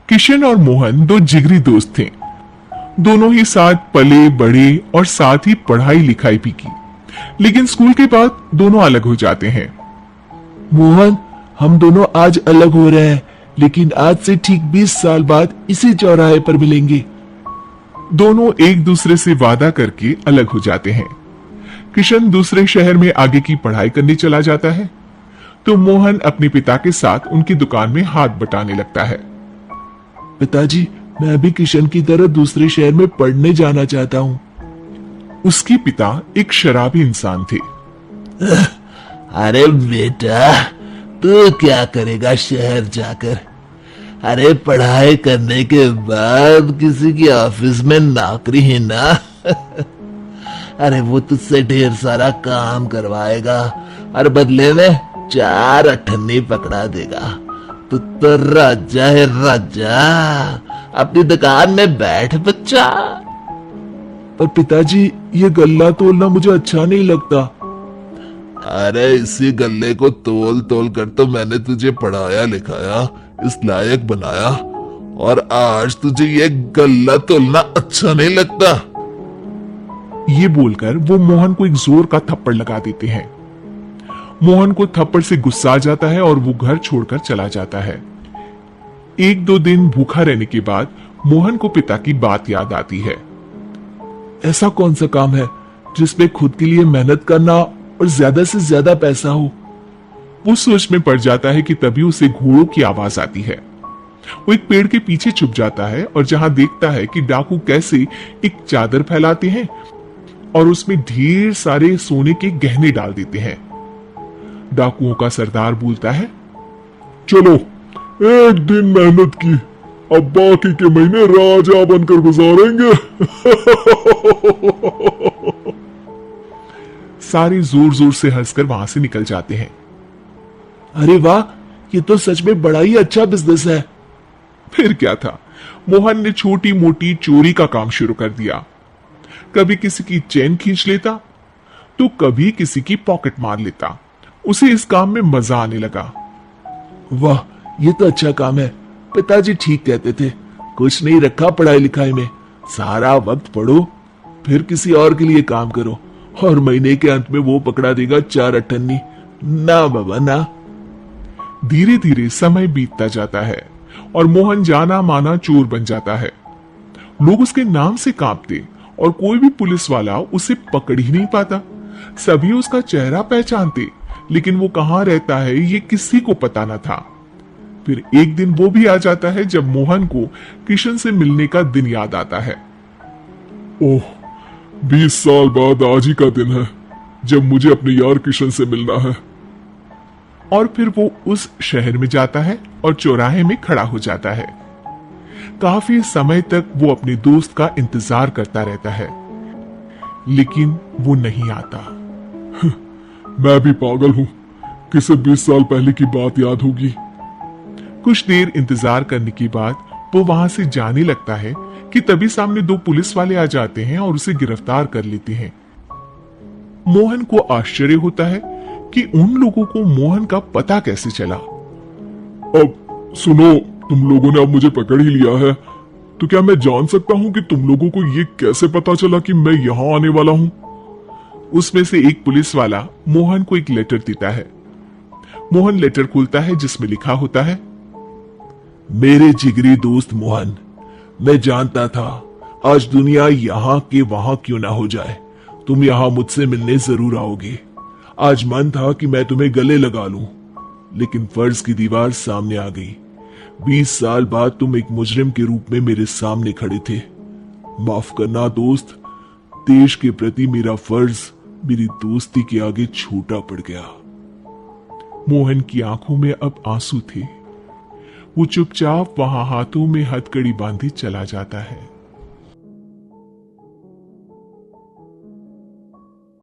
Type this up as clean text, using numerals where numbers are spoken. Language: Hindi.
किशन और मोहन दो जिगरी दोस्त थे। दोनों ही साथ पले बड़े और साथ ही पढ़ाई लिखाई भी की, लेकिन स्कूल के बाद दोनों अलग हो जाते हैं। मोहन, हम दोनों आज अलग हो रहे हैं, लेकिन आज से ठीक 20 साल बाद इसी चौराहे पर मिलेंगे। दोनों एक दूसरे से वादा करके अलग हो जाते हैं। किशन दूसरे शहर में आगे की पढ़ाई करने चला जाता है, तो मोहन अपने पिता के साथ उनकी दुकान में हाथ बटाने लगता है। पिताजी, मैं भी किशन की तरह दूसरे शहर में पढ़ने जाना चाहता हूँ। उसके पिता एक शराबी इंसान थे। अरे बेटा, तू क्या करेगा शहर जाकर? अरे पढ़ाई करने के बाद किसी की ऑफिस में नौकरी है ना। अरे वो तुझसे ढेर सारा काम करवाएगा और बदले में 4 अठन्नी पकड़ा देगा। तू तो राजा है राजा, अपनी दुकान में बैठ बच्चा। पर पिताजी, ये गल्ला तोलना मुझे अच्छा नहीं लगता। अरे इसी गल्ले को तोल तोल कर तो मैंने तुझे पढ़ाया लिखाया, इस लायक बनाया, और आज तुझे ये गल्ला तोलना अच्छा नहीं लगता। ये बोलकर वो मोहन को एक जोर का थप्पड़ लगा देते हैं। मोहन को थप्पड़ से गुस्सा आ जाता है और वो घर छोड़कर चला जाता है। 1-2 दिन भूखा रहने के बाद मोहन को पिता की बात याद आती है। ऐसा कौन सा काम है जिसमें खुद के लिए मेहनत करना और ज्यादा से ज्यादा पैसा हो? वो सोच में पड़ जाता है कि तभी उसे घोड़ों की आवाज आती है। वो एक पेड़ के पीछे छुप जाता है और जहां देखता है कि डाकू कैसे एक चादर फैलाते हैं और उसमें ढेर सारे सोने के गहने डाल देते हैं। डाकुओं का सरदार बोलता है, चलो, एक दिन मेहनत की, अब बाकी के महीने राजा बनकर गुजारेंगे। सारे जोर जोर से हंसकर वहां से निकल जाते हैं। अरे वाह, ये तो सच में बड़ा ही अच्छा बिजनेस है। फिर क्या था, मोहन ने छोटी मोटी चोरी का काम शुरू कर दिया। कभी किसी की चेन खींच लेता, तो कभी किसी की पॉकेट मार लेता। उसे इस काम में मजा आने लगा। वाह, ये तो अच्छा काम है। पिताजी ठीक कहते थे, कुछ नहीं रखा पढ़ाई लिखाई में, सारा वक्त पढ़ो, फिर किसी और के लिए काम करो, और महीने के अंत में वो पकड़ा देगा 4 अठन्नी। ना बाबा ना। धीरे धीरे समय बीतता जाता है और मोहन जाना माना चोर बन जाता है। लोग उसके नाम से कांपते और कोई भी पुलिस वाला उसे पकड़ ही नहीं पाता। सभी उसका चेहरा पहचानते, लेकिन वो कहाँ रहता है ये किसी को पता न था। फिर एक दिन वो भी आ जाता है जब मोहन को किशन से मिलने का दिन याद आता है। ओह, 20 साल बाद आज ही का दिन है जब मुझे अपने यार किशन से मिलना है। और फिर वो उस शहर में जाता है और चौराहे में खड़ा हो जाता है। काफी समय तक वो अपने दोस्त का इंतजार करता रहता है, लेकिन वो नहीं आता। मैं भी पागल हूं, किसे 20 साल पहले की बात याद होगी। कुछ देर इंतजार करने के बाद वो वहां से जाने लगता है कि तभी सामने 2 पुलिस वाले आ जाते हैं और उसे गिरफ्तार कर लेते हैं। मोहन को आश्चर्य होता है कि उन लोगों को मोहन का पता कैसे चला। अब सुनो, तुम लोगों ने अब मुझे पकड़ ही लिया है, तो क्या मैं जान सकता हूं कि तुम लोगों को ये कैसे पता चला कि मैं यहां आने वाला हूं? उसमें से एक पुलिस वाला मोहन को एक लेटर देता है। मोहन लेटर खोलता है जिसमें लिखा होता है, मेरे जिगरी दोस्त मोहन, मैं जानता था आज दुनिया यहाँ के वहां क्यों ना हो जाए, तुम यहाँ मुझसे मिलने जरूर आओगे। आज मन था कि मैं तुम्हें गले लगा लूं, लेकिन फर्ज की दीवार सामने आ गई। 20 साल बाद तुम एक मुजरिम के रूप में मेरे सामने खड़े थे। माफ करना दोस्त, देश के प्रति मेरा फर्ज मेरी दोस्ती के आगे छोटा पड़ गया। मोहन की आंखों में अब आंसू थे। वो चुपचाप वहां हाथों में हथकड़ी बांधे चला जाता है।